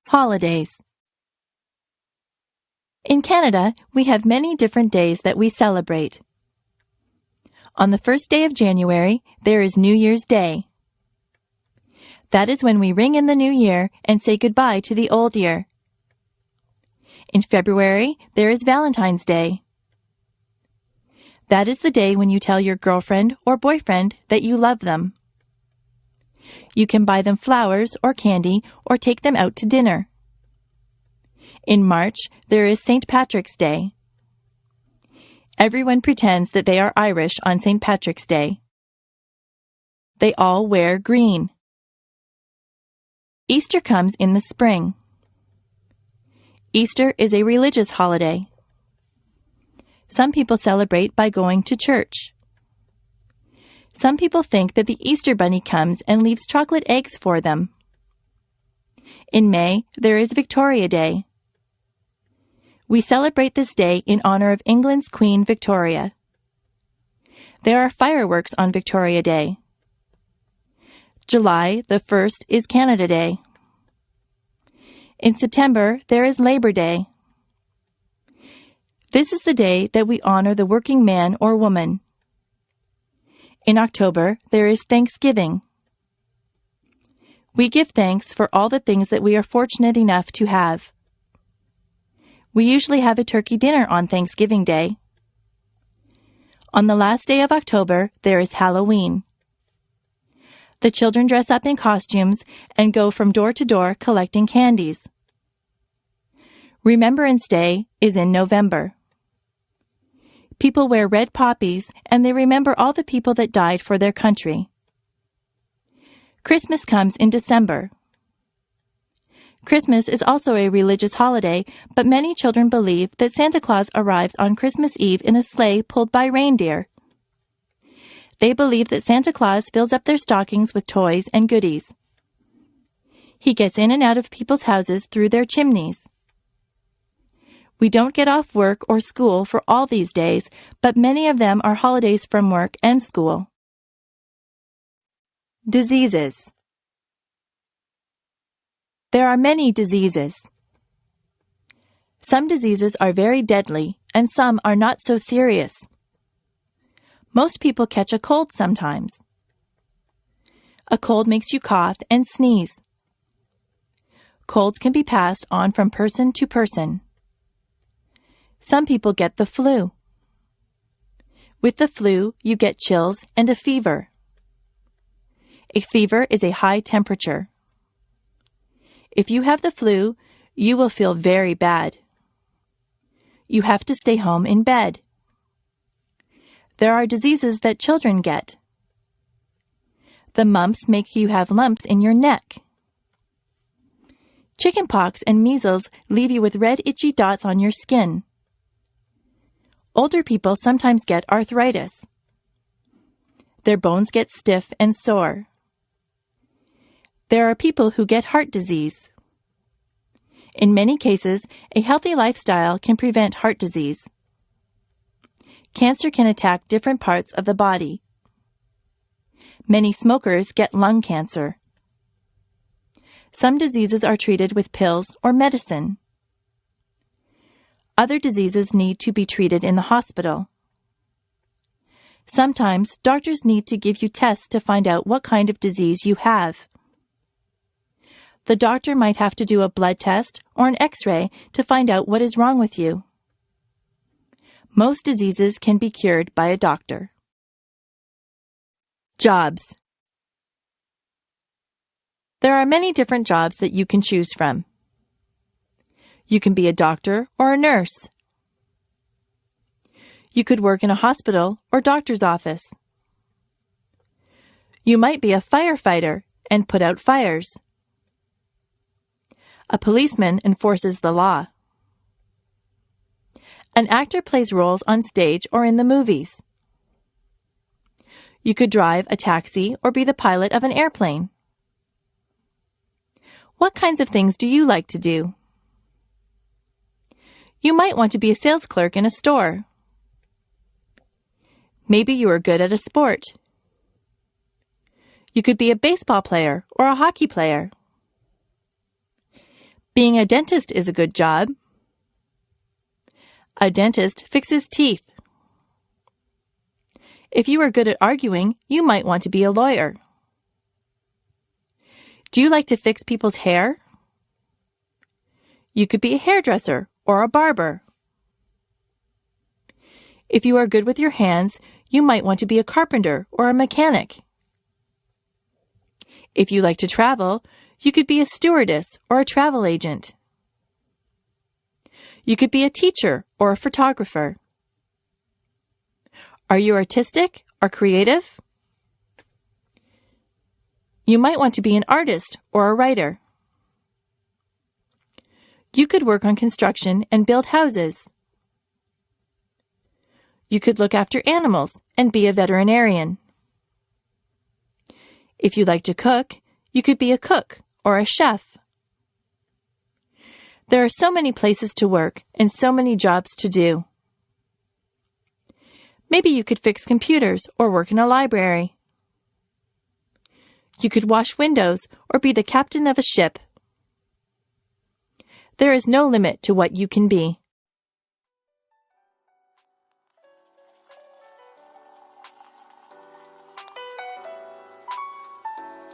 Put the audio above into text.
Holidays. In Canada, we have many different days that we celebrate. On the first day of January, there is New Year's Day. That is when we ring in the new year and say goodbye to the old year. In February, there is Valentine's Day. That is the day when you tell your girlfriend or boyfriend that you love them. You can buy them flowers or candy or take them out to dinner. In March, there is St. Patrick's Day. Everyone pretends that they are Irish on St. Patrick's Day. They all wear green. Easter comes in the spring. Easter is a religious holiday. Some people celebrate by going to church. Some people think that the Easter Bunny comes and leaves chocolate eggs for them. In May, there is Victoria Day. We celebrate this day in honor of England's Queen Victoria. There are fireworks on Victoria Day. July the 1st is Canada Day. In September, there is Labor Day. This is the day that we honor the working man or woman. In October, there is Thanksgiving. We give thanks for all the things that we are fortunate enough to have. We usually have a turkey dinner on Thanksgiving Day. On the last day of October, there is Halloween. The children dress up in costumes and go from door to door collecting candies. Remembrance Day is in November. People wear red poppies and they remember all the people that died for their country. Christmas comes in December. Christmas is also a religious holiday, but many children believe that Santa Claus arrives on Christmas Eve in a sleigh pulled by reindeer. They believe that Santa Claus fills up their stockings with toys and goodies. He gets in and out of people's houses through their chimneys. We don't get off work or school for all these days, but many of them are holidays from work and school. Diseases. There are many diseases. Some diseases are very deadly, and some are not so serious. Most people catch a cold sometimes. A cold makes you cough and sneeze. Colds can be passed on from person to person. Some people get the flu. With the flu, you get chills and a fever. A fever is a high temperature. If you have the flu, you will feel very bad. You have to stay home in bed. There are diseases that children get. The mumps make you have lumps in your neck. Chickenpox and measles leave you with red itchy dots on your skin. Older people sometimes get arthritis. Their bones get stiff and sore. There are people who get heart disease. In many cases, a healthy lifestyle can prevent heart disease. Cancer can attack different parts of the body. Many smokers get lung cancer. Some diseases are treated with pills or medicine. Other diseases need to be treated in the hospital. Sometimes doctors need to give you tests to find out what kind of disease you have. The doctor might have to do a blood test or an X-ray to find out what is wrong with you. Most diseases can be cured by a doctor. Jobs. There are many different jobs that you can choose from. You can be a doctor or a nurse. You could work in a hospital or doctor's office. You might be a firefighter and put out fires. A policeman enforces the law. An actor plays roles on stage or in the movies. You could drive a taxi or be the pilot of an airplane. What kinds of things do you like to do? You might want to be a sales clerk in a store. Maybe you are good at a sport. You could be a baseball player or a hockey player. Being a dentist is a good job. A dentist fixes teeth. If you are good at arguing, you might want to be a lawyer. Do you like to fix people's hair? You could be a hairdresser or a barber. If you are good with your hands, you might want to be a carpenter or a mechanic. If you like to travel, you could be a stewardess or a travel agent. You could be a teacher or a photographer. Are you artistic or creative? You might want to be an artist or a writer. You could work on construction and build houses. You could look after animals and be a veterinarian. If you like to cook, you could be a cook or a chef. There are so many places to work and so many jobs to do. Maybe you could fix computers or work in a library. You could wash windows or be the captain of a ship. There is no limit to what you can be.